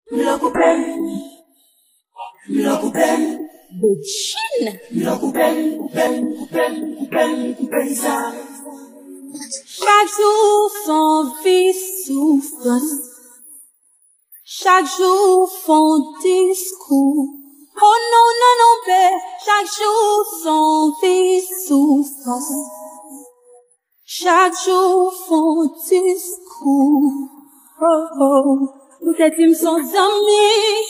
The chin. Chaque jour son vie souffrance. Chaque jour font discours. Oh non, non, non, père. Chaque jour son vie souffrance. Chaque jour font discours. Oh oh. Peut-être ils sont amis.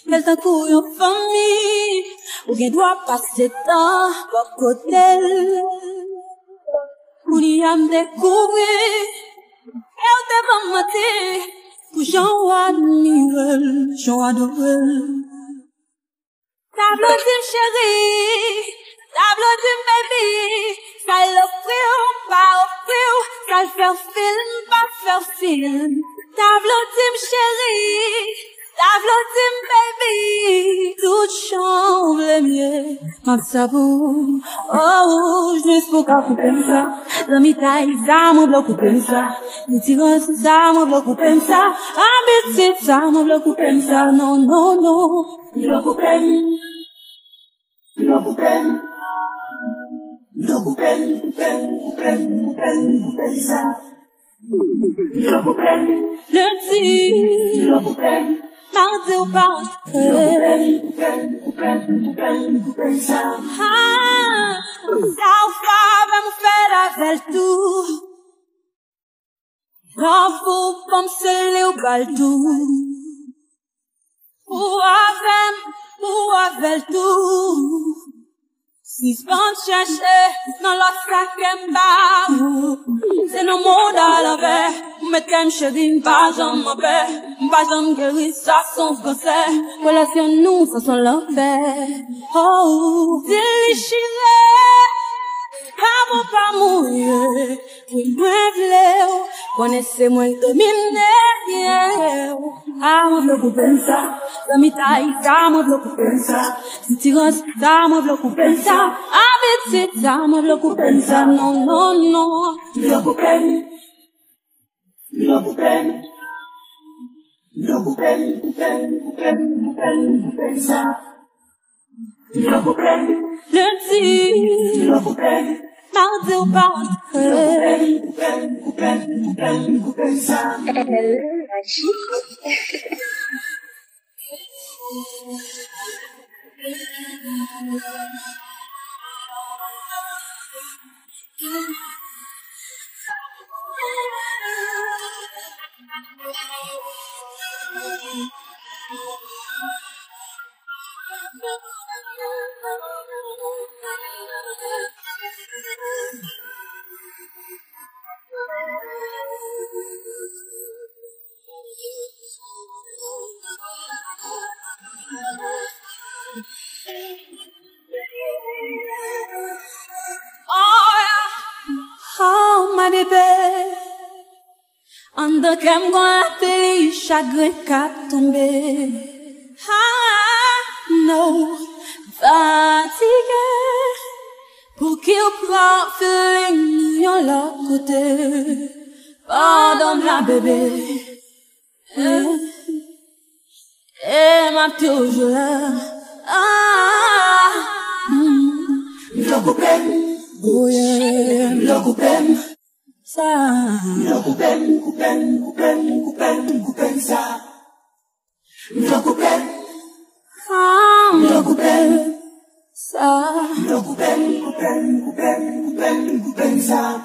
Quel temps pour une famille. Ou bien doit passer temps pour côté. Ou n'y a me découvrir. Et on te va mater. Pour j'en admire, j'en adore. Tableau d'une chérie, tableau d'une baby. Ça l'offrir, pas offrir. Ça le faire film, pas faire film. Tableau d'une chérie, tableau d'une baby. Tout change mieux, quand ça bouge. Oh, juste pour qu'à couper ça. La mitaille, ça m'a bloqué ça. Les tirants, ça m'a bloqué ça. Habitude, ça m'a bloqué ça. Non, non, non. Lundi, mardi ou pas ça va me faire avec tout. Bravo, comme c'est le baldou. Ou avec tout. Si je pense chercher dans le sac et bas, c'est nos mots à l'envers. Mais t'aimes chérie, pas j'en m'appelle, pas j'en guéris, ça son français. Relation nous, ça sont l'enfer. Oh, déchiré, pas mourir. Oui, moi, v'lez, connaissez-moi, dominez, ah, moi, v'lez couper ça. La mitaille, ça, moi, v'lez couper ça. Si tu restes, ça, moi, v'lez couper ça. Habitude, ça, moi, v'lez couper ça. Non, non, non. V'lez couper. Lundi, mardi ou pas oh, my baby, en de qu'aime qu'on appelle chagrin qu'a tombé. Ah, no, fatigué, pour qu'il prend feeling yon l'autre côté. Pardonne la bébé, m'a toujours là. Ah, lo coupem, oh yeah, lo coupem, ça. lo coupem ça. Lo coupem, Ah, lo coupem, ça. lo coupem ça.